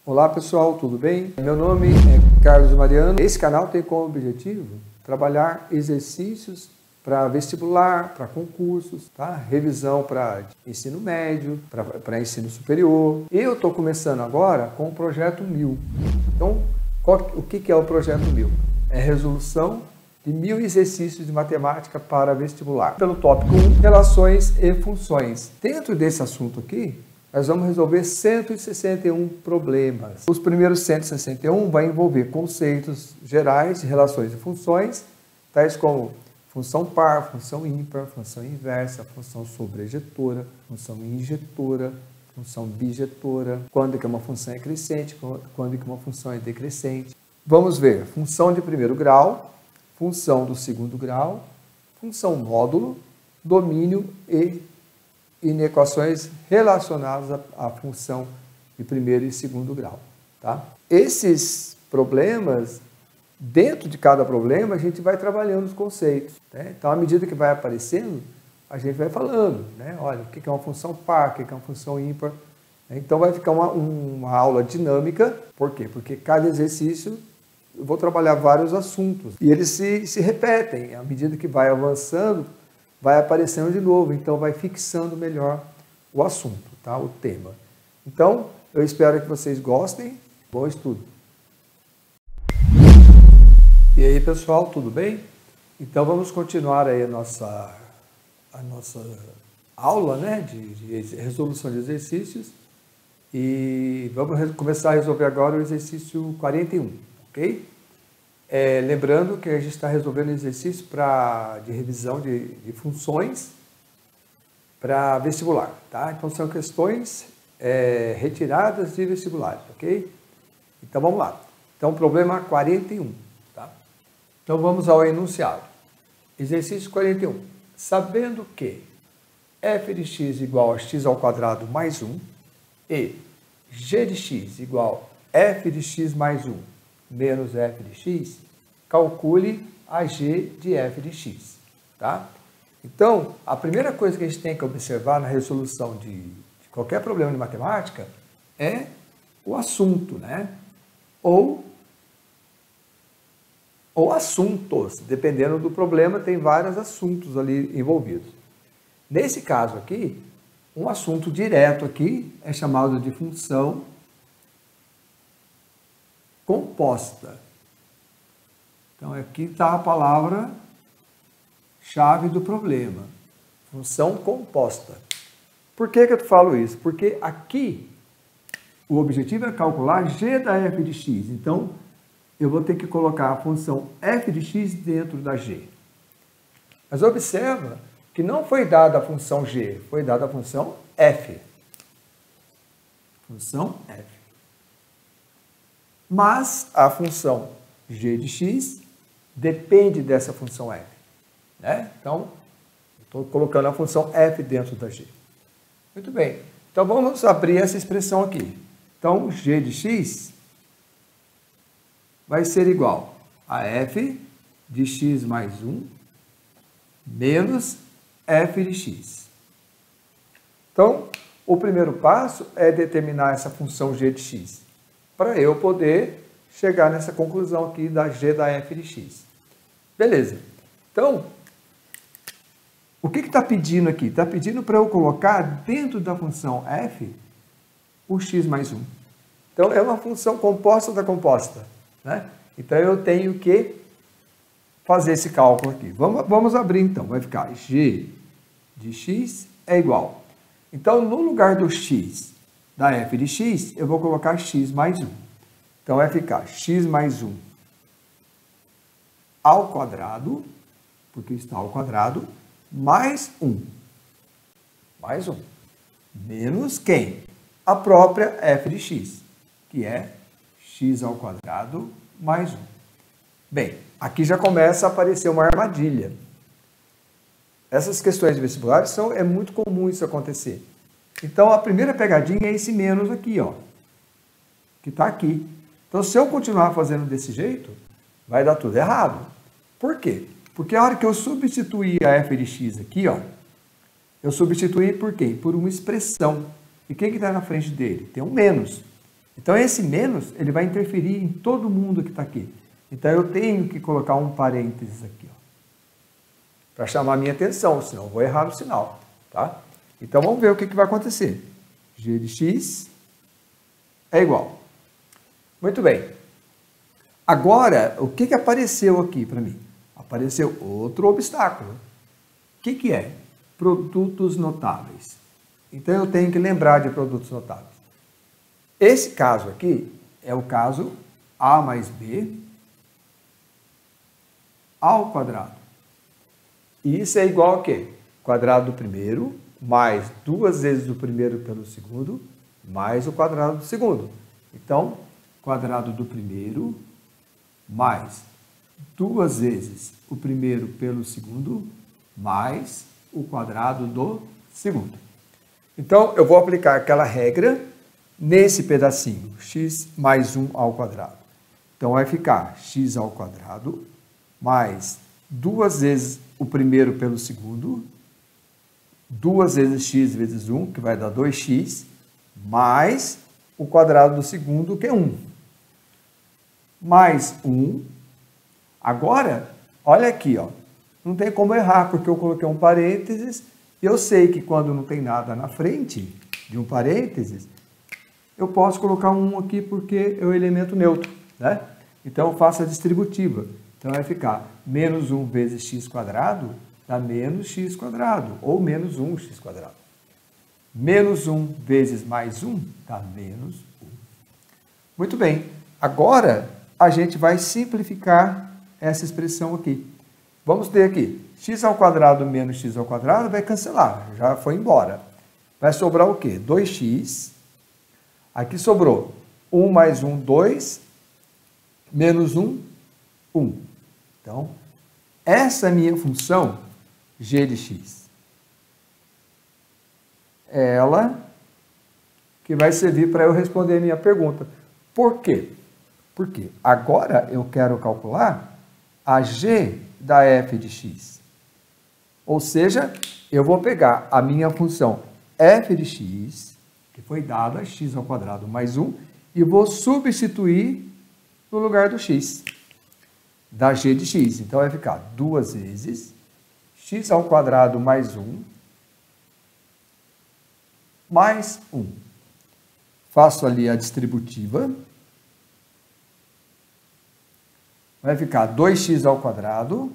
Olá pessoal, tudo bem? Meu nome é Carlos Mariano. Esse canal tem como objetivo trabalhar exercícios para vestibular, para concursos, tá? Revisão para ensino médio, para ensino superior. Eu estou começando agora com o Projeto 1000. Então, o que é o Projeto 1000? É resolução de 1000 exercícios de matemática para vestibular. Pelo tópico 1, relações e funções. Dentro desse assunto aqui, nós vamos resolver 161 problemas. Os primeiros 161 vai envolver conceitos gerais de relações e funções, tais como função par, função ímpar, função inversa, função sobrejetora, função injetora, função bijetora, quando que uma função é crescente, quando que uma função é decrescente. Vamos ver função de primeiro grau, função do segundo grau, função módulo, domínio e inequações relacionadas à função de primeiro e segundo grau. Tá? Esses problemas, dentro de cada problema, a gente vai trabalhando os conceitos. Né? Então, à medida que vai aparecendo, a gente vai falando. Né? Olha, o que é uma função par, o que é uma função ímpar. Então, vai ficar uma aula dinâmica. Por quê? Porque cada exercício eu vou trabalhar vários assuntos. E eles se repetem. À medida que vai avançando, vai aparecendo de novo, então vai fixando melhor o assunto, tá? O tema. Então, eu espero que vocês gostem. Bom estudo! E aí, pessoal, tudo bem? Então, vamos continuar aí a nossa aula, né, de resolução de exercícios. E vamos começar a resolver agora o exercício 41, ok? Lembrando que a gente está resolvendo exercício de revisão de funções para vestibular, tá? Então são questões retiradas de vestibulares, ok? Então vamos lá. Então problema 41, tá? Então vamos ao enunciado. Exercício 41. Sabendo que f de x igual a x ao quadrado mais 1 e g de x igual a f de x mais 1 menos f de x, calcule a g de f de x, tá? Então, a primeira coisa que a gente tem que observar na resolução de qualquer problema de matemática é o assunto, né? Ou assuntos, dependendo do problema, tem vários assuntos ali envolvidos. Nesse caso aqui, um assunto direto aqui é chamado de função composta. Então, aqui está a palavra-chave do problema. Função composta. Por que eu falo isso? Porque aqui o objetivo é calcular g da f de x. Então, eu vou ter que colocar a função f de x dentro da g. Mas observa que não foi dada a função g, foi dada a função f. Função f. Mas a função g de x depende dessa função f. Né? Então, estou colocando a função f dentro da g. Muito bem. Então, vamos abrir essa expressão aqui. Então, g de x vai ser igual a f de x mais 1 menos f de x. Então, o primeiro passo é determinar essa função g de x, para eu poder chegar nessa conclusão aqui da g da f de x. Beleza. Então, o que está pedindo aqui? Está pedindo para eu colocar dentro da função f o x mais 1. Então, é uma função composta da composta. Né? Então, eu tenho que fazer esse cálculo aqui. Vamos abrir, então. Vai ficar g de x é igual. Então, no lugar do x da f de x, eu vou colocar x mais 1. Então, vai ficar x mais 1 ao quadrado, porque está ao quadrado, mais 1. Mais 1. Menos quem? A própria f de x, que é x ao quadrado mais 1. Bem, aqui já começa a aparecer uma armadilha. Essas questões de vestibulares é muito comum isso acontecer. Então, a primeira pegadinha é esse menos aqui, ó, que está aqui. Então, se eu continuar fazendo desse jeito, vai dar tudo errado. Por quê? Porque a hora que eu substituir a f de x aqui, ó, eu substituí por quê? Por uma expressão. E quem que está na frente dele? Tem um menos. Então, esse menos, ele vai interferir em todo mundo que está aqui. Então, eu tenho que colocar um parênteses aqui, para chamar a minha atenção, senão eu vou errar no sinal. Tá? Então, vamos ver o que vai acontecer. G de x é igual. Muito bem. Agora, o que apareceu aqui para mim? Apareceu outro obstáculo. O que é? Produtos notáveis. Então, eu tenho que lembrar de produtos notáveis. Esse caso aqui é o caso a mais b ao quadrado. E isso é igual a quê? Quadrado do primeiro mais 2 vezes o primeiro pelo segundo mais o quadrado do segundo. Então, quadrado do primeiro mais 2 vezes o primeiro pelo segundo mais o quadrado do segundo. Então, eu vou aplicar aquela regra nesse pedacinho, x mais 1 ao quadrado. Então, vai ficar x ao quadrado mais 2 vezes o primeiro pelo segundo, 2 vezes x vezes 1, que vai dar 2x, mais o quadrado do segundo, que é 1. Mais 1. Agora, olha aqui, ó. Não tem como errar, porque eu coloquei um parênteses, e eu sei que quando não tem nada na frente de um parênteses, eu posso colocar um 1 aqui porque é o elemento neutro, né? Então, eu faço a distributiva. Então, vai ficar menos 1 vezes x quadrado dá menos x quadrado, ou menos 1x quadrado. Menos 1 vezes mais 1 dá menos 1. Muito bem. Agora, a gente vai simplificar essa expressão aqui. Vamos ter aqui, x ao quadrado menos x ao quadrado vai cancelar, já foi embora. Vai sobrar o quê? 2x. Aqui sobrou 1 mais 1, 2, menos 1, 1. Então, essa é a minha função g de x. É ela que vai servir para eu responder a minha pergunta. Por quê? Porque agora eu quero calcular a g da f de x. Ou seja, eu vou pegar a minha função f de x, que foi dada, x ao quadrado mais 1, e vou substituir no lugar do x, da g de x. Então, vai ficar 2 vezes x ao quadrado mais 1, mais 1. Faço ali a distributiva. Vai ficar 2x ao quadrado,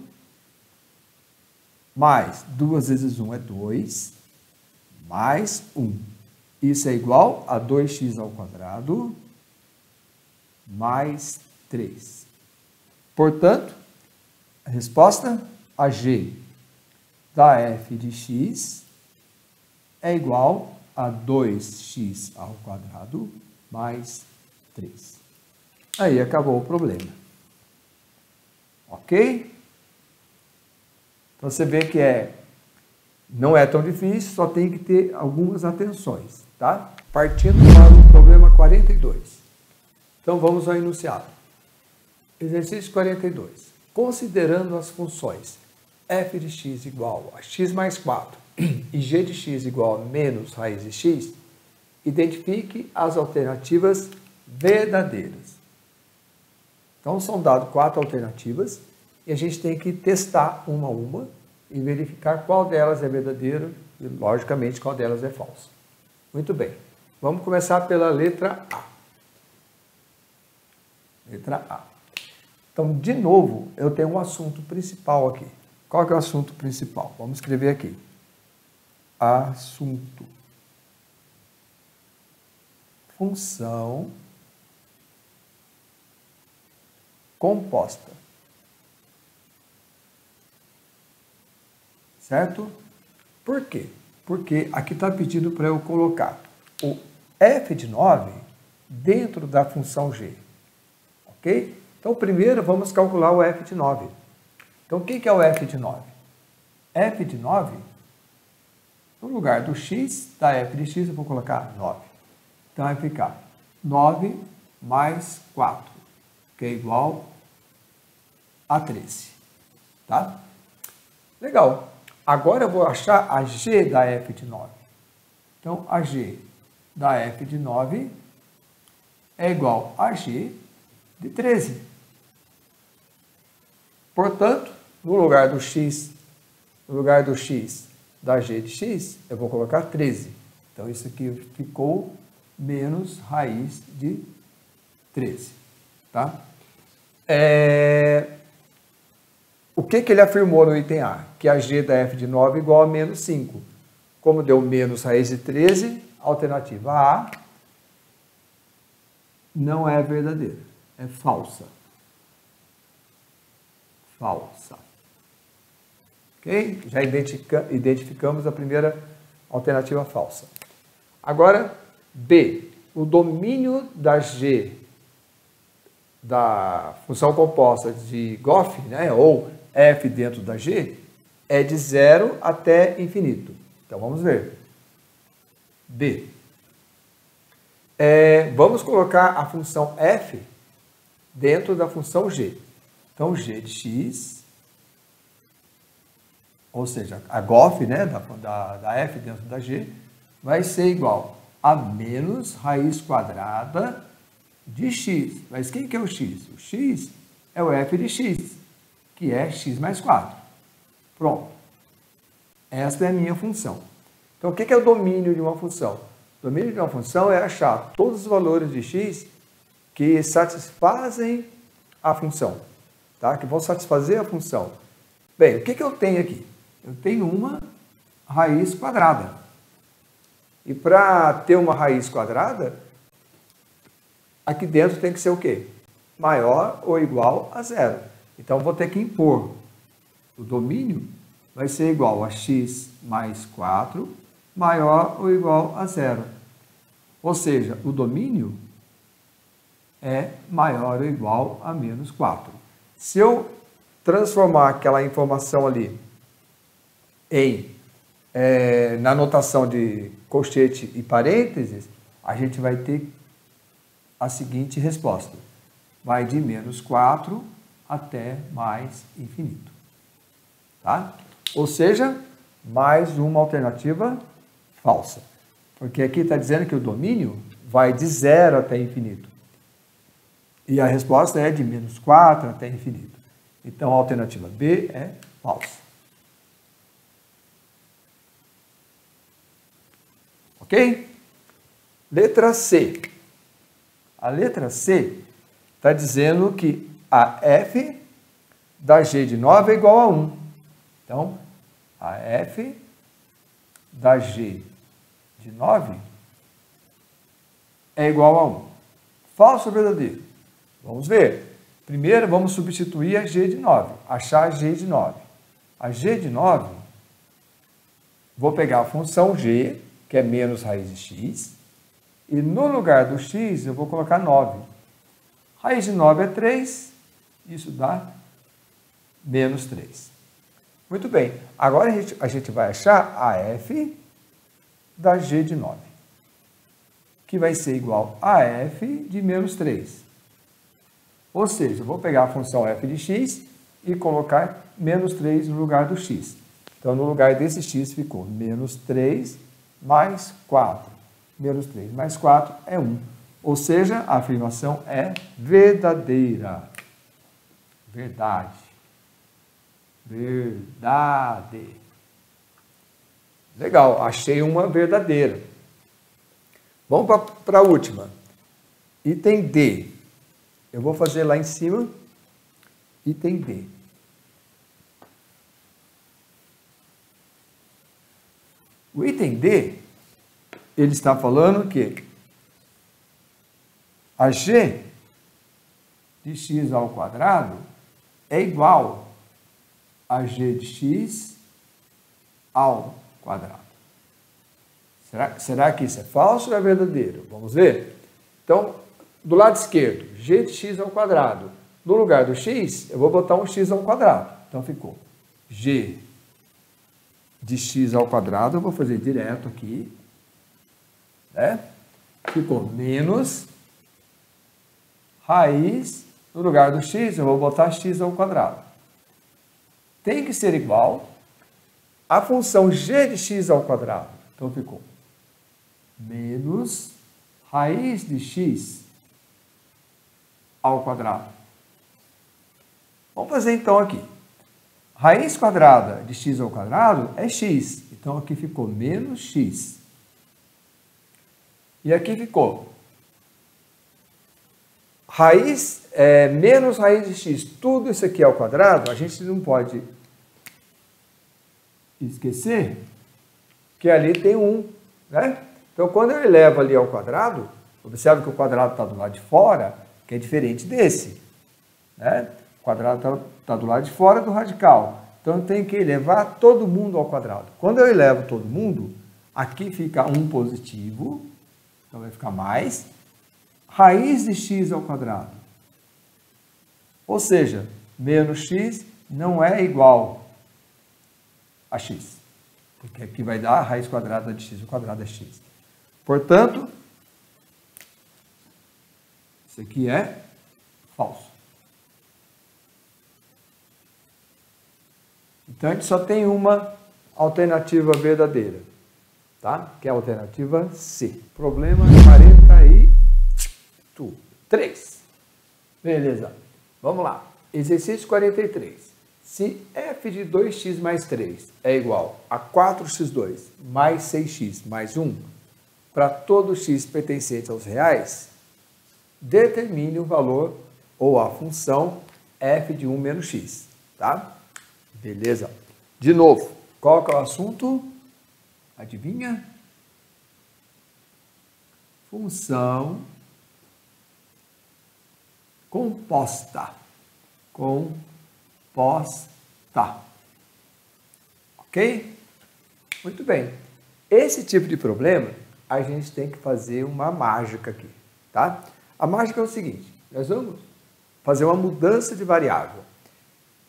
mais 2 vezes 1 é 2, mais 1. Isso é igual a 2x ao quadrado, mais 3. Portanto, a resposta a g da f de x é igual a 2x ao quadrado, mais 3. Aí acabou o problema. Ok? Então, você vê que não é tão difícil, só tem que ter algumas atenções, tá? Partindo para o problema 42. Então, vamos ao enunciado. Exercício 42. Considerando as funções f de x igual a x mais 4 e g de x igual a menos raiz de x, identifique as alternativas verdadeiras. Então, são dadas 4 alternativas e a gente tem que testar uma a uma e verificar qual delas é verdadeira e, logicamente, qual delas é falsa. Muito bem. Vamos começar pela letra A. Letra A. Então, de novo, eu tenho um assunto principal aqui. Qual que é o assunto principal? Vamos escrever aqui. Assunto. Função composta. Certo? Por quê? Porque aqui está pedindo para eu colocar o f de 9 dentro da função g. Ok? Então, primeiro vamos calcular o f de 9. Então, o que é o f de 9? f de 9, no lugar do x, da f de x, eu vou colocar 9. Então, vai ficar 9 mais 4, que é igual a 13. Tá? Legal. Agora eu vou achar a g da f de 9. Então, a g da f de 9 é igual a g de 13. Portanto, no lugar do x da g de x, eu vou colocar 13. Então, isso aqui ficou menos raiz de 13. Tá? O que ele afirmou no item A? Que a g da f de 9 é igual a menos 5. Como deu menos raiz de 13, a alternativa A não é verdadeira, é falsa. Falsa. Ok? Já identificamos a primeira alternativa falsa. Agora, B. O domínio da g da função composta de Goff, né, ou f dentro da g, é de 0 até infinito. Então, vamos ver. B. Vamos colocar a função f dentro da função g. Então, g de x, ou seja, a Goff, né, da f dentro da g, vai ser igual a menos raiz quadrada de x. Mas quem que é o x? O x é o f de x, que é x mais 4. Pronto. Esta é a minha função. Então, o que é o domínio de uma função? O domínio de uma função é achar todos os valores de x que satisfazem a função, tá? Que vão satisfazer a função. Bem, o que eu tenho aqui? Eu tenho uma raiz quadrada. E para ter uma raiz quadrada, aqui dentro tem que ser o quê? Maior ou igual a 0. Então, vou ter que impor. O domínio vai ser igual a x mais 4 maior ou igual a 0. Ou seja, o domínio é maior ou igual a menos 4. Se eu transformar aquela informação ali na notação de colchete e parênteses, a gente vai ter a seguinte resposta. Vai de menos 4 até mais infinito. Tá? Ou seja, mais uma alternativa falsa. Porque aqui está dizendo que o domínio vai de 0 até infinito. E a resposta é de menos 4 até infinito. Então, a alternativa B é falsa. Ok? Letra C. A letra C está dizendo que a f da g de 9 é igual a 1. Então, a f da g de 9 é igual a 1. Falso ou verdadeiro? Vamos ver. Primeiro, vamos substituir a g de 9. Achar a g de 9. A g de 9, vou pegar a função g, que é menos raiz de x, e no lugar do x eu vou colocar 9. Raiz de 9 é 3, isso dá menos 3. Muito bem, agora a gente vai achar a f da g de 9, que vai ser igual a f de menos 3. Ou seja, eu vou pegar a função f de x e colocar menos 3 no lugar do x. Então, no lugar desse x ficou menos 3 mais 4. Menos 3 mais 4 é 1. Ou seja, a afirmação é verdadeira. Verdade. Verdade. Legal, achei uma verdadeira. Vamos para a última. Item D. Eu vou fazer lá em cima. Item D. O item D, ele está falando que a g de x ao quadrado é igual a g de x ao quadrado. Será que isso é falso ou é verdadeiro? Vamos ver? Então, do lado esquerdo, g de x ao quadrado. No lugar do x, eu vou botar um x ao quadrado. Então, ficou g de x ao quadrado, eu vou fazer direto aqui, né? Ficou menos raiz, no lugar do x, eu vou botar x ao quadrado. Tem que ser igual à função g de x ao quadrado. Então, ficou menos raiz de x ao quadrado. Vamos fazer então aqui. Raiz quadrada de x ao quadrado é x. Então aqui ficou menos x. E aqui ficou menos raiz de x. Tudo isso aqui ao quadrado, a gente não pode esquecer que ali tem 1, né? Então, quando eu elevo ali ao quadrado, observe que o quadrado está do lado de fora, que é diferente desse, né? O quadrado está do lado de fora do radical. Então, eu tenho que elevar todo mundo ao quadrado. Quando eu elevo todo mundo, aqui fica 1 positivo, então vai ficar mais raiz de x ao quadrado. Ou seja, menos x não é igual a x. Porque aqui vai dar a raiz quadrada de x, o quadrado é x. Portanto, isso aqui é falso. Então, a gente só tem uma alternativa verdadeira, tá? Que é a alternativa C. Problema 43. Beleza. Vamos lá. Exercício 43. Se f de 2x mais 3 é igual a 4x2 mais 6x mais 1, para todo x pertencente aos reais, determine o valor ou a função f de 1 menos x, tá? Beleza. De novo, qual que é o assunto? Adivinha? Função composta. Ok? Muito bem. Esse tipo de problema, a gente tem que fazer uma mágica aqui, tá? A mágica é o seguinte, nós vamos fazer uma mudança de variável.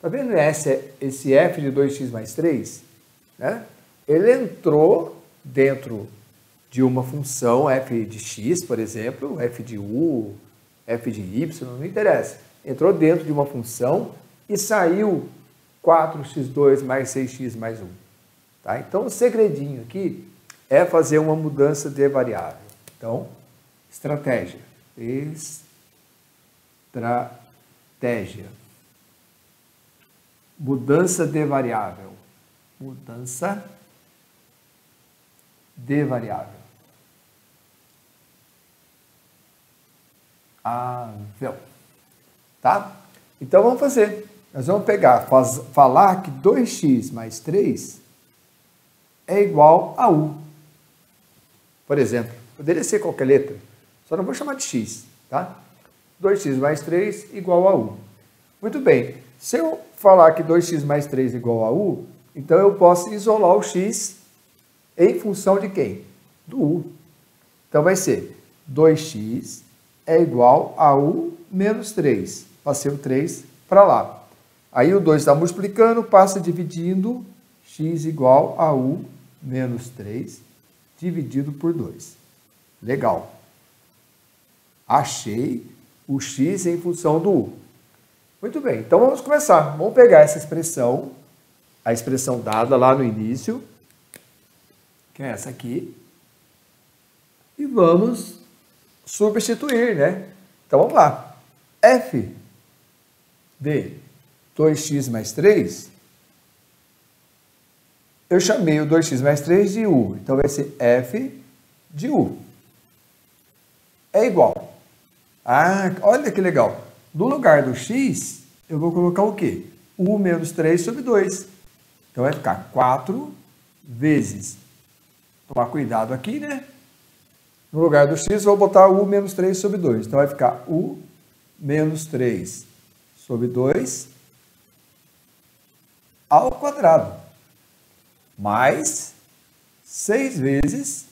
Tá vendo esse f de 2x mais 3? Né? Ele entrou dentro de uma função f de x, por exemplo, f de u, f de y, não interessa. Entrou dentro de uma função e saiu 4x2 mais 6x mais 1. Tá? Então, o segredinho aqui é fazer uma mudança de variável. Então, estratégia. Mudança de variável. Mudança de variável. Tá? Então, vamos fazer. Nós vamos pegar, falar que 2x mais 3 é igual a u. Por exemplo, poderia ser qualquer letra, só não vou chamar de x, tá? 2x mais 3 igual a u. Muito bem, se eu falar que 2x mais 3 igual a u, então eu posso isolar o x em função de quem? Do u. Então vai ser 2x é igual a u menos 3. Passei o 3 para lá. Aí o 2 está multiplicando, passa dividindo, x igual a u menos 3 dividido por 2. Legal. Achei o x em função do u. Muito bem, então vamos começar. Vamos pegar essa expressão, a expressão dada lá no início, que é essa aqui, e vamos substituir, né? Então vamos lá. F de 2x mais 3, eu chamei o 2x mais 3 de u. Então vai ser f de u. É igual. Ah, olha que legal. No lugar do x, eu vou colocar o quê? U menos 3 sobre 2. Então vai ficar 4 vezes. Tomar cuidado aqui, né? No lugar do x, eu vou botar u menos 3 sobre 2. Então vai ficar u menos 3 sobre 2 ao quadrado. Mais 6 vezes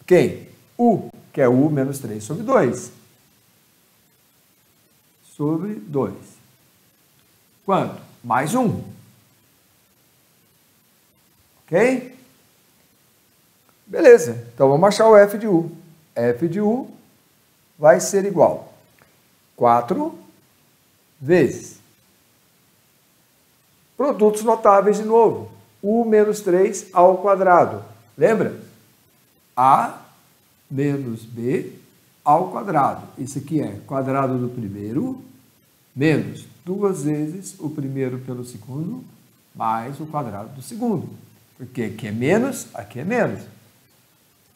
quem? U, que é u menos 3 sobre 2. Sobre 2. Quanto? Mais 1. Ok? Beleza. Então, vamos achar o f de u. F de u vai ser igual a 4 vezes produtos notáveis de novo. U menos 3 ao quadrado. Lembra? A menos B ao quadrado. Isso aqui é quadrado do primeiro menos 2 vezes o primeiro pelo segundo mais o quadrado do segundo. Porque aqui é menos, aqui é menos.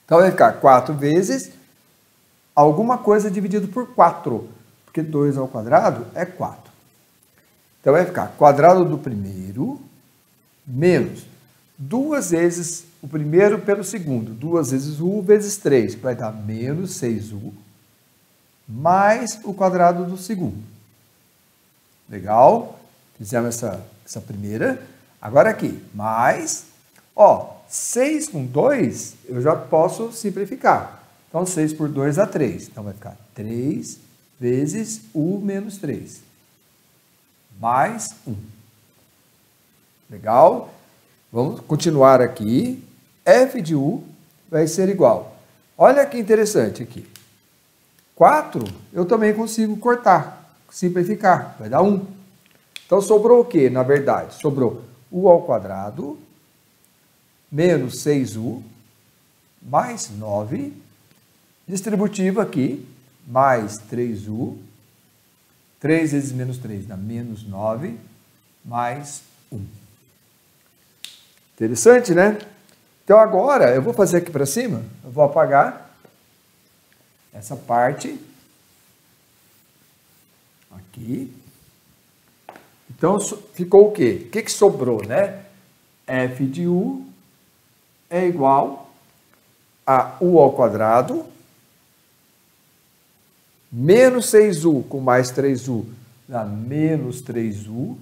Então vai ficar 4 vezes alguma coisa dividido por 4. Porque 2 ao quadrado é 4. Então vai ficar quadrado do primeiro menos 2 vezes o primeiro pelo segundo. 2 vezes u vezes 3. Vai dar menos 6u mais o quadrado do segundo. Legal? Fizemos essa primeira. Agora aqui, mais, 6 com 2, eu já posso simplificar. Então, 6 por 2 dá 3. Então, vai ficar 3 vezes u menos 3. Mais 1. Legal? Vamos continuar aqui. F de u vai ser igual. Olha que interessante aqui. 4 eu também consigo cortar, simplificar. Vai dar 1. Então, sobrou o quê, na verdade? Sobrou u ao quadrado menos 6u mais 9, distributivo aqui, mais 3u, 3 vezes menos 3 dá menos 9, mais 1. Interessante, né? Então, agora, eu vou fazer aqui para cima, eu vou apagar essa parte aqui. Então, ficou o quê? O que sobrou, né? F de u é igual a u ao quadrado menos 6u com mais 3u dá menos 3u.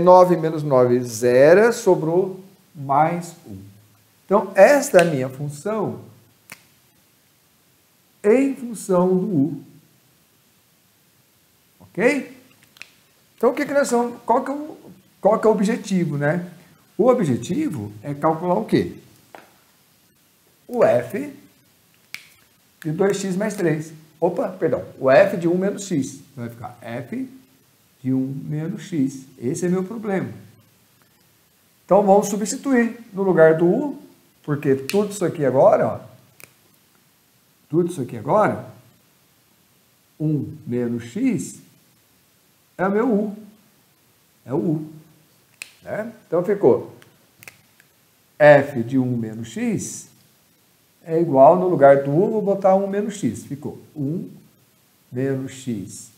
9 menos 9, 0, sobrou mais 1. Então, esta é a minha função em função do u. Ok? Então, o que nós vamos... Qual que é o objetivo, né? O objetivo é calcular o quê? O f de 2x mais 3. Opa, perdão. O f de 1 menos x. Vai ficar f de 1 menos x. Esse é meu problema. Então, vamos substituir no lugar do u, porque tudo isso aqui agora, tudo isso aqui agora, 1 menos x, é o meu u. É o u. Né? Então, ficou f de 1 menos x é igual, no lugar do u, vou botar 1 menos x. Ficou 1 menos x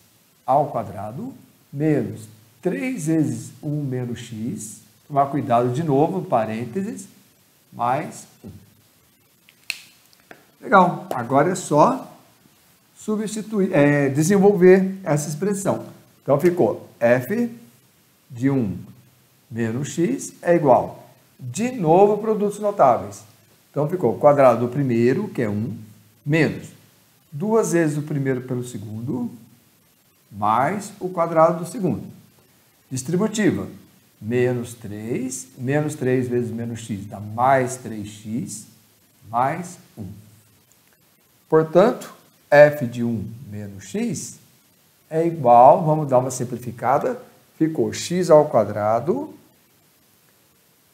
ao quadrado menos 3 vezes 1 menos x, tomar cuidado de novo, parênteses, mais 1. Legal, agora é só substituir, desenvolver essa expressão. Então, ficou f de 1 menos x é igual, de novo, produtos notáveis. Então, ficou o quadrado do primeiro, que é 1, menos 2 vezes o primeiro pelo segundo, mais o quadrado do segundo. Distributiva, menos 3 vezes menos x dá mais 3x, mais 1. Portanto, f de 1 menos x é igual, vamos dar uma simplificada, ficou x ao quadrado,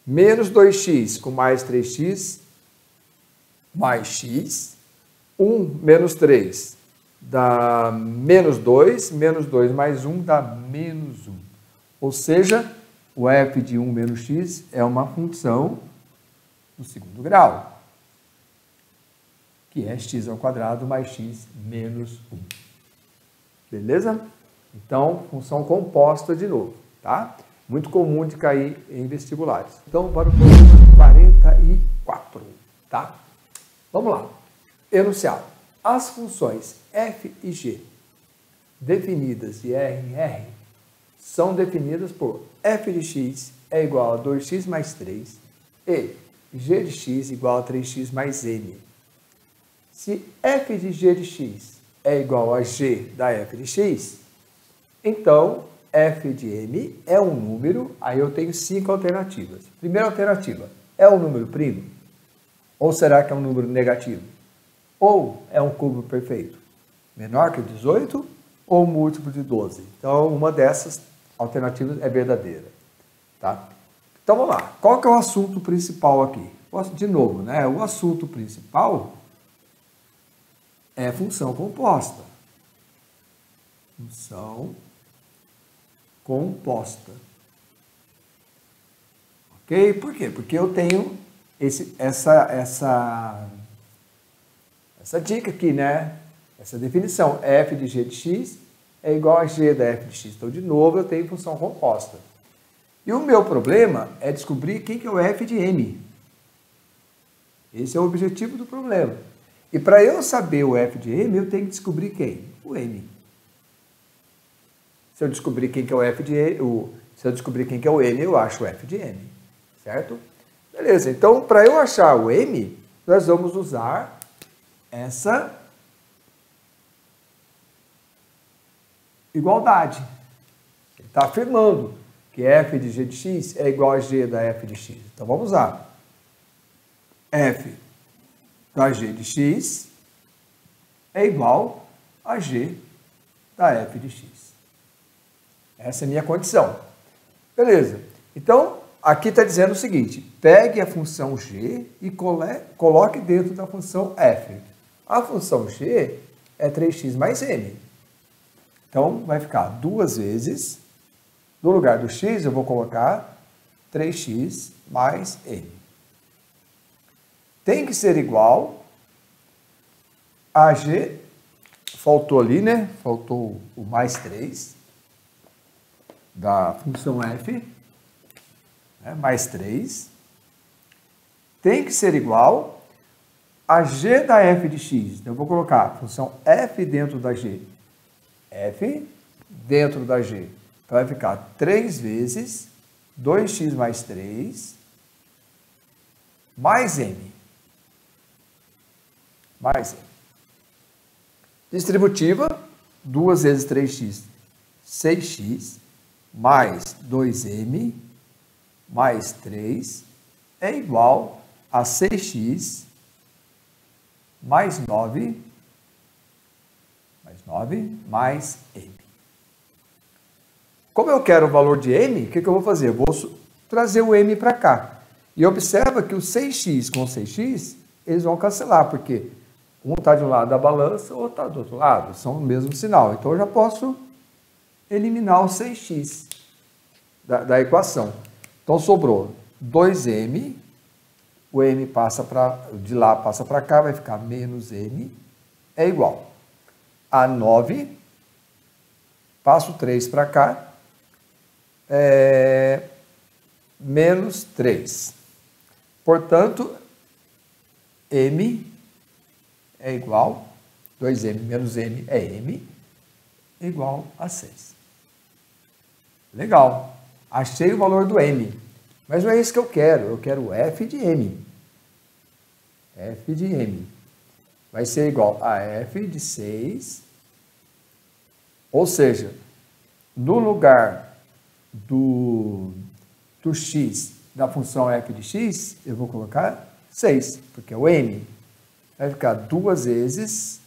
menos 2x com mais 3x, mais x, 1 menos 3 dá menos 2 mais 1 dá menos 1. Ou seja, o f de 1 menos x é uma função do segundo grau, que é x ao quadrado mais x menos 1. Beleza? Então, função composta de novo, tá? Muito comum de cair em vestibulares. Então, para o problema 44, tá? Vamos lá. Enunciado. As funções f e g definidas de R em R são definidas por f de x é igual a 2x mais 3 e g de x igual a 3x mais n. Se f de g de x é igual a g da f de x, então f de m é um número, aí eu tenho 5 alternativas. Primeira alternativa, é um número primo? Ou será que é um número negativo? Ou é um cubo perfeito? Menor que 18 ou múltiplo de 12? Então, uma dessas alternativas é verdadeira. Tá? Então, vamos lá. Qual que é o assunto principal aqui? De novo, né? O assunto principal é função composta. Função composta. Ok? Por quê? Porque eu tenho essa dica aqui, né? Essa definição, f de g de x é igual a g da f de x. Então, de novo, eu tenho função composta. E o meu problema é descobrir quem que é o f de m. Esse é o objetivo do problema. E para eu saber o f de m, eu tenho que descobrir quem? O m. Se eu descobrir quem que é o f de m, se eu descobrir quem que é o m, eu acho o f de m. Certo? Beleza. Então, para eu achar o m, nós vamos usar essa igualdade. Ele está afirmando que f de g de x é igual a g da f de x. Então, vamos usar f da g de x é igual a g da f de x. Essa é a minha condição. Beleza. Então, aqui está dizendo o seguinte, pegue a função g e coloque dentro da função f. A função g é 3x mais m. Então, vai ficar 2 vezes, no lugar do x, eu vou colocar 3x mais m. Tem que ser igual a g, faltou ali, né? Faltou o mais 3 da função f, né? Mais 3. Tem que ser igual a g da f de x. Então, eu vou colocar a função f dentro da g. F dentro da g. Então, vai ficar 3 vezes 2x mais 3 mais m. Mais m. Distributiva, 2 vezes 3x, 6x, mais 2m, mais 3, é igual a 6x, mais 9, mais m. Como eu quero o valor de m, o que eu vou fazer? Eu vou trazer o m para cá. E observa que o 6x com 6x, eles vão cancelar, porque um está de um lado da balança, o outro está do outro lado, são o mesmo sinal. Então, eu já posso eliminar o 6x da equação. Então, sobrou 2m, o m passa de lá passa para cá, vai ficar menos m, é igual a 9, passo 3 para cá, menos 3. Portanto, m é igual, 2m menos m é m, é igual a 6. Legal. Achei o valor do m. Mas não é isso que eu quero o f de m. F de m vai ser igual a f de 6, ou seja, no lugar do x da função f de x, eu vou colocar 6, porque é o m. Vai ficar 2 vezes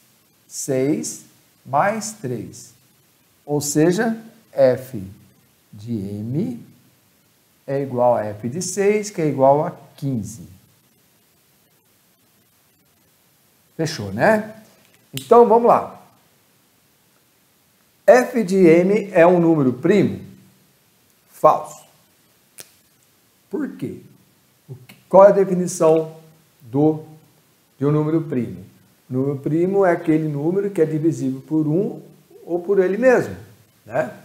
6 mais 3. Ou seja, f de m é igual a f de 6, que é igual a 15. Fechou, né? Então, vamos lá. F de m é um número primo? Falso. Por quê? Qual é a definição de um número primo? Número primo é aquele número que é divisível por 1 ou por ele mesmo, né?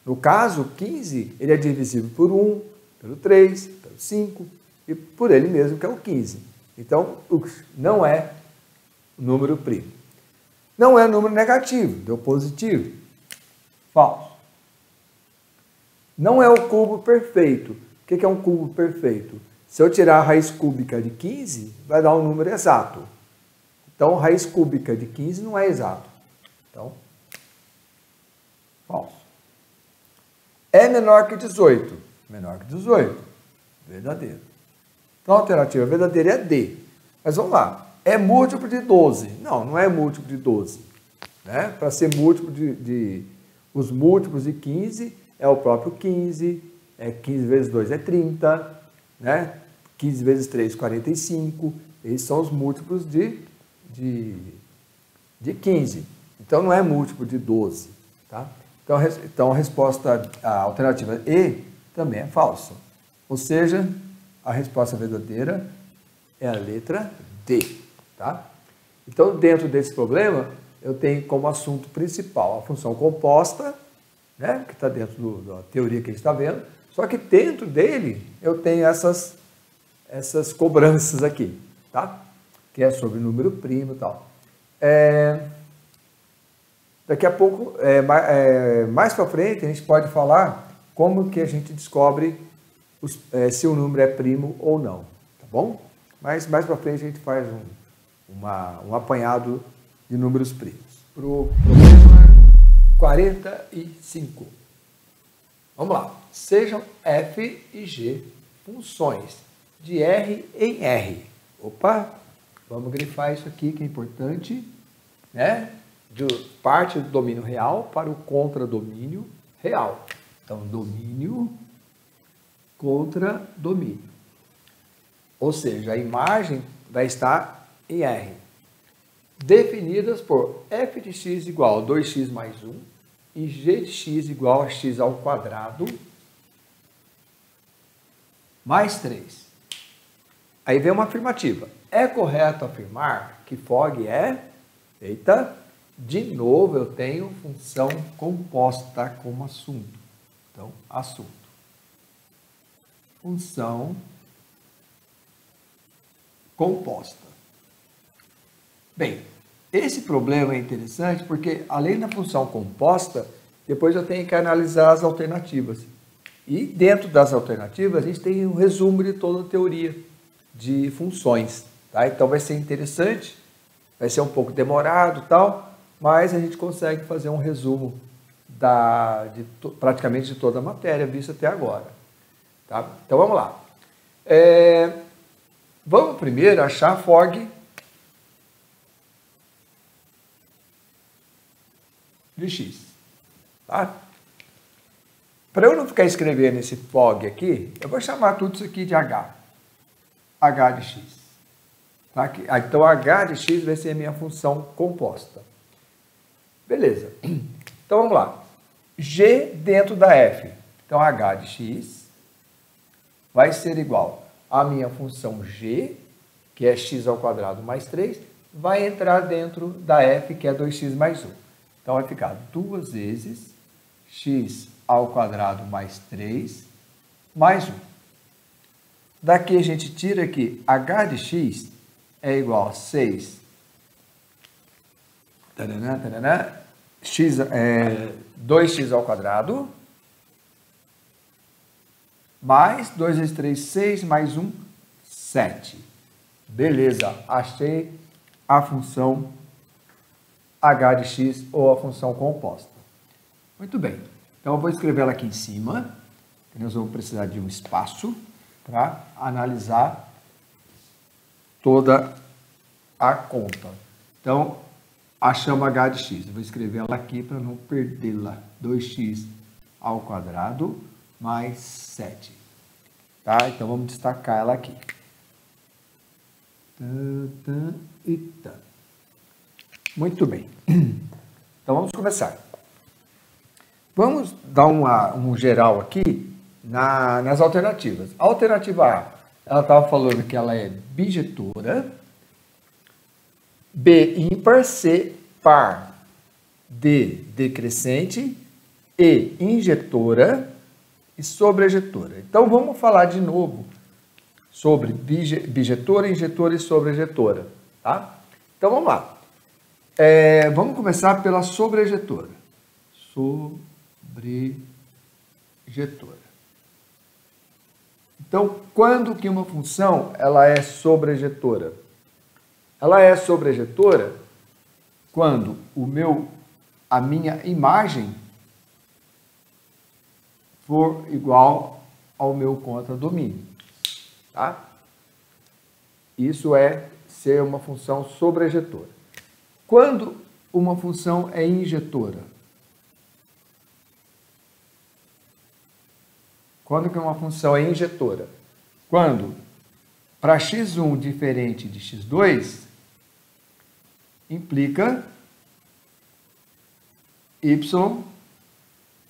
No caso, 15, ele é divisível por 1, pelo 3, pelo 5 e por ele mesmo, que é o 15. Então, não é número primo. Não é número negativo, deu positivo. Falso. Não é o cubo perfeito. O que é um cubo perfeito? Se eu tirar a raiz cúbica de 15, vai dar um número exato. Então, raiz cúbica de 15 não é exato. Então, falso. É menor que 18. Menor que 18. Verdadeiro. Então, a alternativa verdadeira é D. Mas vamos lá. É múltiplo de 12. Não, não é múltiplo de 12. Né? Para ser múltiplo os múltiplos de 15 é o próprio 15. 15 vezes 2 é 30. Né? 15 vezes 3, 45. Esses são os múltiplos de de 15. Então, não é múltiplo de 12. Tá? Então, a resposta, a alternativa E também é falsa. Ou seja, a resposta verdadeira é a letra D. Tá? Então, dentro desse problema, eu tenho como assunto principal a função composta, né, que está dentro da teoria que a gente está vendo, só que dentro dele eu tenho essas cobranças aqui, tá? Que é sobre número primo e tal. Daqui a pouco, mais para frente, a gente pode falar como que a gente descobre se o número é primo ou não, tá bom? Mas mais para frente a gente faz um apanhado de números primos. Para o problema 45. Vamos lá. Sejam f e g funções de R em R. Opa! Vamos grifar isso aqui que é importante, né? De parte do domínio real para o contradomínio real. Então, domínio contra domínio. Ou seja, a imagem vai estar em R. Definidas por f de x igual a 2x mais 1 e g de x igual a x ao quadrado mais 3. Aí vem uma afirmativa. É correto afirmar que Fog é... Eita, de novo eu tenho função composta como assunto. Então, assunto. Função composta. Bem, esse problema é interessante porque, além da função composta, depois eu tenho que analisar as alternativas. E dentro das alternativas, a gente tem um resumo de toda a teoria de funções. Tá? Então vai ser interessante, vai ser um pouco demorado e tal, mas a gente consegue fazer um resumo praticamente de toda a matéria vista até agora. Tá? Então vamos lá. Vamos primeiro achar Fog de x. Tá? Para eu não ficar escrevendo esse Fog aqui, eu vou chamar tudo isso aqui de H. H de x. Tá? Então, H de x vai ser a minha função composta. Beleza. Então, vamos lá. G dentro da f. Então, H de x vai ser igual à minha função g, que é x ao quadrado mais 3, vai entrar dentro da f, que é 2x mais 1. Então, vai ficar 2 vezes x ao quadrado mais 3 mais 1. Daqui a gente tira que h de x é igual a 6 2x ao quadrado mais 2 vezes 3, 6, mais 1, 7. Beleza, achei a função h de x ou a função composta. Muito bem, então eu vou escrever ela aqui em cima, que nós vamos precisar de um espaço para analisar toda a conta. Então, achamos h de x. Eu vou escrever ela aqui para não perdê-la. 2x ao quadrado mais 7. Tá? Então, vamos destacar ela aqui. Muito bem. Então, vamos começar. Vamos dar um geral aqui nas alternativas. A alternativa A, ela estava falando que ela é bijetora, B ímpar, C par, D decrescente, E injetora e sobrejetora. Então vamos falar de novo sobre bijetora, injetora e sobrejetora, tá? Então vamos lá. Vamos começar pela sobrejetora. Sobrejetora. Então, quando que uma função ela é sobrejetora? Ela é sobrejetora quando a minha imagem for igual ao meu contradomínio. Tá? Isso é ser uma função sobrejetora. Quando uma função é injetora? Quando que uma função é injetora? Quando, para x1 diferente de x2, implica y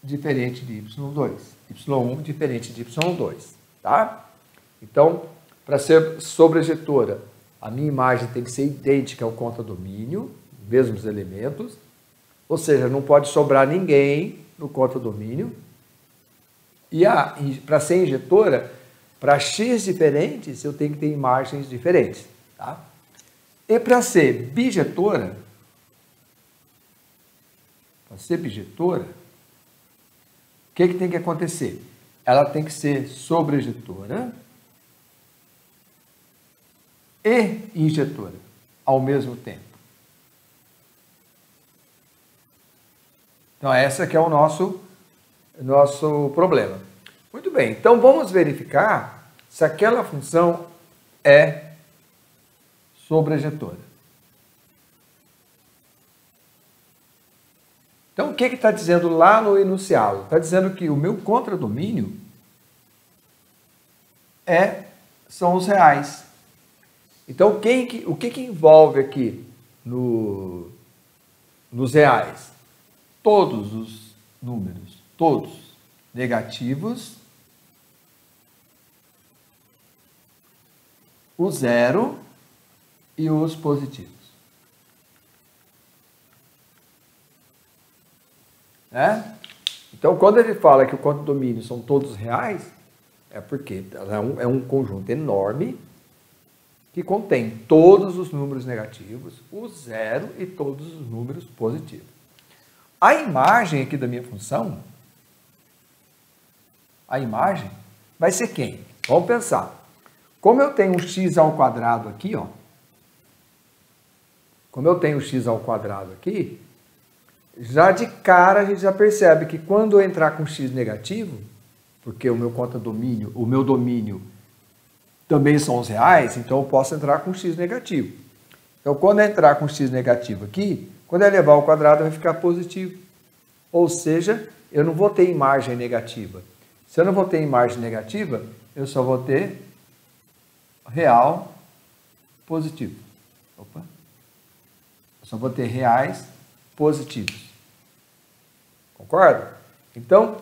diferente de y2. y1 diferente de y2, tá? Então, para ser sobrejetora, a minha imagem tem que ser idêntica ao contradomínio, mesmos elementos, ou seja, não pode sobrar ninguém no contradomínio. E para ser injetora, para x diferentes, eu tenho que ter imagens diferentes, tá? E para ser bijetora, o que tem que acontecer? Ela tem que ser sobrejetora e injetora ao mesmo tempo. Então, esse aqui é o nosso problema. Muito bem, então vamos verificar se aquela função é sobrejetora. Então, o que está dizendo lá no enunciado? Está dizendo que o meu contradomínio são os reais. Então, o que envolve aqui nos reais? Todos os números, todos negativos, o zero e os positivos. Então, quando ele fala que o contradomínio são todos reais, é porque é um conjunto enorme que contém todos os números negativos, o zero e todos os números positivos. A imagem aqui da minha função, a imagem vai ser quem? Vamos pensar. Como eu tenho um x ao quadrado aqui, ó, já de cara a gente já percebe que quando eu entrar com x negativo, porque o meu contradomínio, o meu domínio também são os reais, então eu posso entrar com x negativo. Então, quando eu entrar com x negativo aqui, quando eu levar ao quadrado vai ficar positivo. Ou seja, eu não vou ter imagem negativa. Se eu não vou ter imagem negativa, eu só vou ter real positivo. Eu só vou ter reais positivos. Concorda? Então,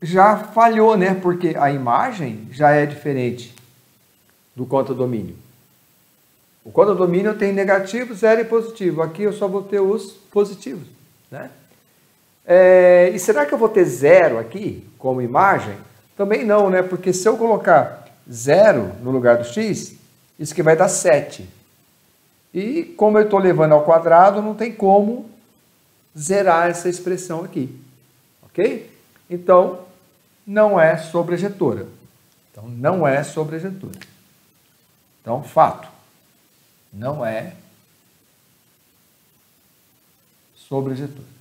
já falhou, né? Porque a imagem já é diferente do contradomínio. O contradomínio tem negativo, zero e positivo. Aqui eu só vou ter os positivos, né? E será que eu vou ter zero aqui como imagem? Também não, né? Porque se eu colocar zero no lugar do x, isso que vai dar 7. E como eu estou levando ao quadrado, não tem como zerar essa expressão aqui. Ok? Então, não é sobrejetora. Então, fato. Não é sobrejetora.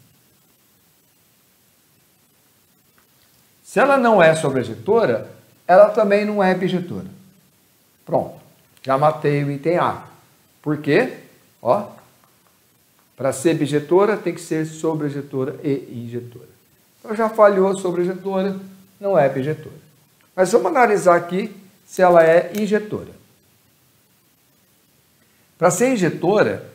Se ela não é sobrejetora, ela também não é bijetora. Pronto. Já matei o item A. Por quê? Para ser bijetora, tem que ser sobrejetora e injetora. Então, já falhou a sobrejetora, não é bijetora. Mas vamos analisar aqui se ela é injetora. Para ser injetora,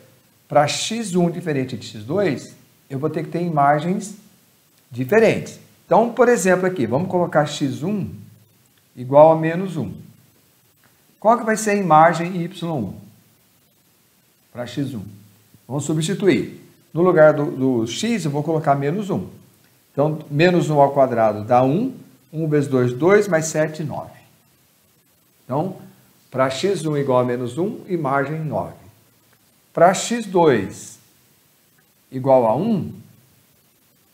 para x1 diferente de x2, eu vou ter que ter imagens diferentes. Então, por exemplo, aqui, vamos colocar x1 igual a menos 1. Qual que vai ser a imagem y1 para x1? Vamos substituir. No lugar do x, eu vou colocar menos 1. Então, menos 1 ao quadrado dá 1. 1 vezes 2, 2, mais 7, 9. Então, para x1 igual a menos 1, imagem 9. Para x2 igual a 1,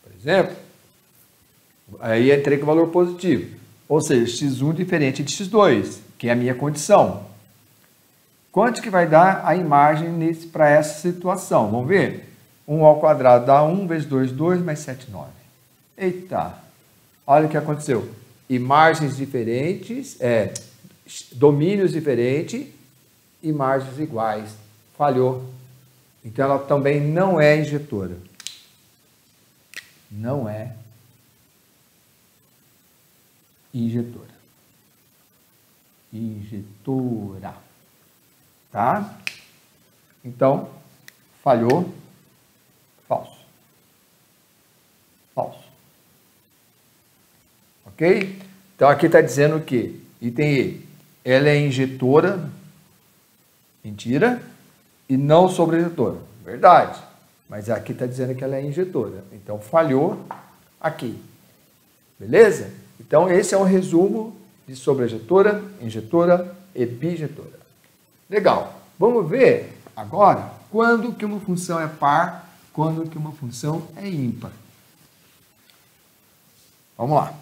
por exemplo, aí entrei com o valor positivo. Ou seja, x1 diferente de x2, que é a minha condição. Quanto que vai dar a imagem para essa situação? Vamos ver? 1 ao quadrado dá 1 vezes 2, 2, mais 7, 9. Eita! Olha o que aconteceu. Imagens diferentes, domínios diferentes, imagens iguais. Falhou. Então, ela também não é injetora. Não é injetora. Injetora. Tá? Então, falhou. Falso. Ok? Então aqui está dizendo que, item E, ela é injetora, mentira, e não sobrejetora. Verdade. Mas aqui está dizendo que ela é injetora. Então falhou aqui. Beleza? Então esse é um resumo de sobrejetora, injetora e bijetora. Legal. Vamos ver agora quando que uma função é par, quando que uma função é ímpar. Vamos lá.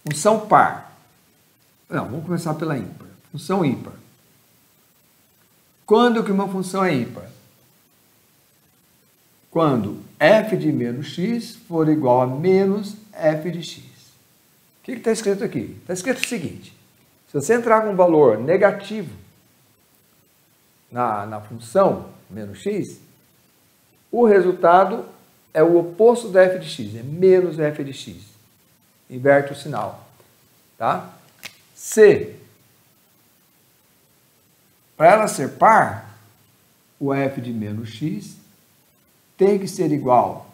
Função par. Não, vamos começar pela ímpar. Função ímpar. Quando que uma função é ímpar? Quando f de menos x for igual a menos f de x. O que está escrito aqui? Está escrito o seguinte. Se você entrar com um valor negativo na função menos x, o resultado é o oposto da f de x, é menos f de x. Inverte o sinal. Tá? Se, para ela ser par, o f de menos x tem que ser igual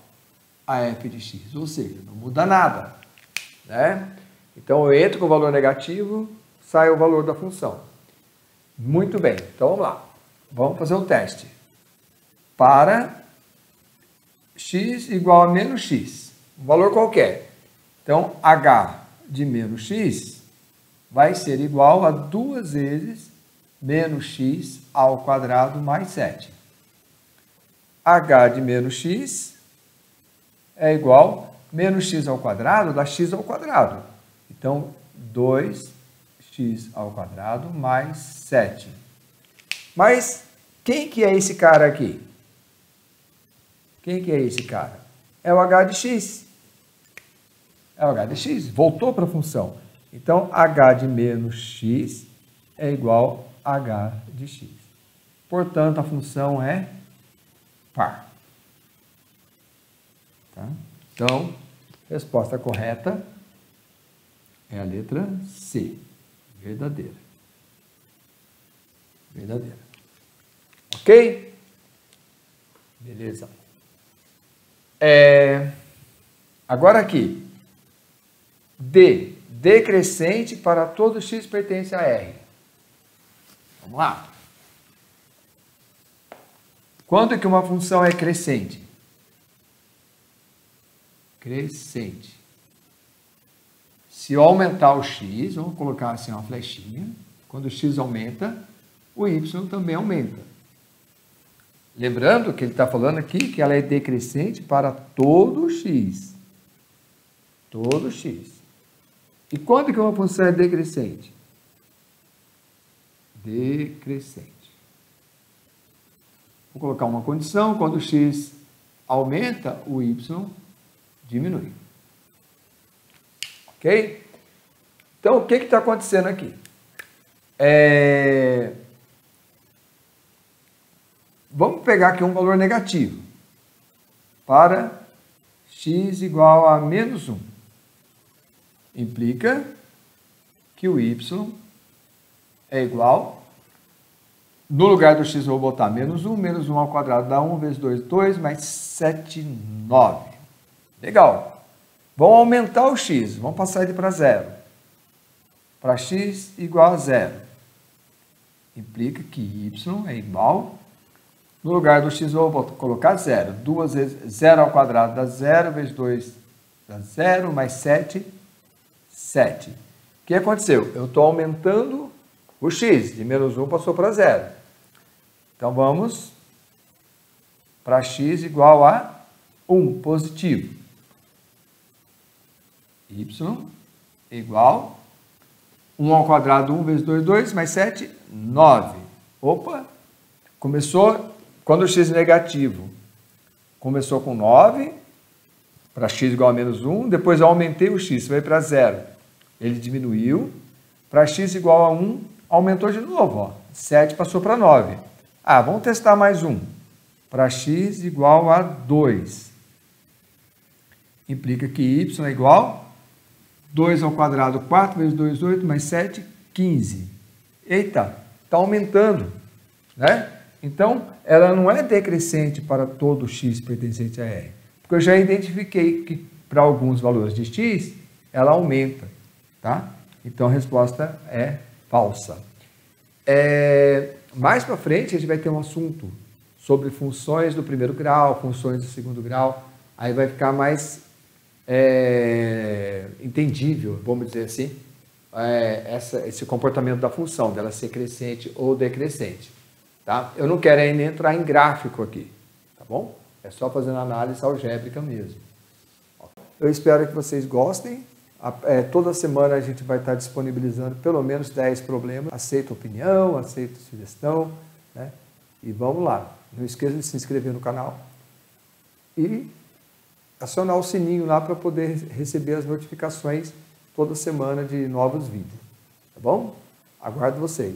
a f de x, ou seja, não muda nada. Né? Então eu entro com o valor negativo, sai o valor da função. Muito bem, então vamos lá. Vamos fazer um teste. Para x igual a menos x, um valor qualquer. Então, h de menos x vai ser igual a 2 vezes menos x ao quadrado mais 7. H de menos x é igual a menos x ao quadrado dá x ao quadrado. Então, 2x ao quadrado mais 7. Mas quem que é esse cara aqui? Quem que é esse cara? É o h de x. É o h de x. Voltou para a função. Então, h de menos x é igual a h de x. Portanto, a função é par. Tá? Então, resposta correta é a letra C. Verdadeira. Verdadeira. Ok? Beleza. Agora aqui. D. Decrescente para todo x pertence a R. Vamos lá. Quando que uma função é crescente? Crescente. Se eu aumentar o x, vamos colocar assim uma flechinha. Quando o x aumenta, o y também aumenta. Lembrando que ele está falando aqui que ela é decrescente para todo x. Todo x. E quando que uma função é decrescente? Decrescente. Vou colocar uma condição, quando o x aumenta, o y diminui. Ok? Então, o que está acontecendo aqui? Vamos pegar aqui um valor negativo. Para x igual a menos 1. Implica que o y é igual, no lugar do x eu vou botar menos 1 ao quadrado dá 1 vezes 2, 2, mais 7, 9. Legal. Vamos aumentar o x, vamos passar ele para 0. Para x igual a 0. Implica que y é igual, no lugar do x eu vou colocar 0. 2 vezes 0 ao quadrado dá 0, vezes 2 dá 0, mais 7, 7. O que aconteceu? Eu estou aumentando o x, de menos 1 passou para 0. Então, vamos para x igual a 1, positivo. Y igual 1 ao quadrado, 1 vezes 2, 2, mais 7, 9. Opa! Começou, quando o x é negativo, começou com 9, para x igual a menos 1, depois eu aumentei o x, vai para 0. Ele diminuiu, para x igual a 1, aumentou de novo, ó. 7 passou para 9. Ah, vamos testar mais um. Para x igual a 2. Implica que y é igual 2 ao quadrado, 4 vezes 2, 8, mais 7, 15. Eita, está aumentando, né? Então, ela não é decrescente para todo x pertencente a R. Porque eu já identifiquei que para alguns valores de x, ela aumenta, tá? Então a resposta é falsa. Mais para frente a gente vai ter um assunto sobre funções do primeiro grau, funções do segundo grau, aí vai ficar mais entendível, vamos dizer assim, esse comportamento da função, dela ser crescente ou decrescente. Tá? Eu não quero ainda entrar em gráfico aqui, tá bom? É só fazendo análise algébrica mesmo. Eu espero que vocês gostem. Toda semana a gente vai estar disponibilizando pelo menos 10 problemas. Aceito opinião, aceito sugestão, né? E vamos lá. Não esqueça de se inscrever no canal e acionar o sininho lá para poder receber as notificações toda semana de novos vídeos. Tá bom? Aguardo vocês.